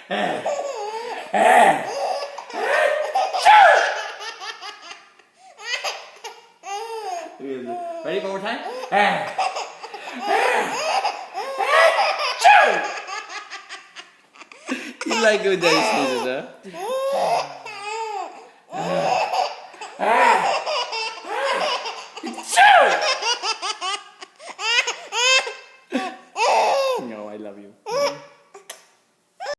Ready one more time? You like good daddy sneezes, huh?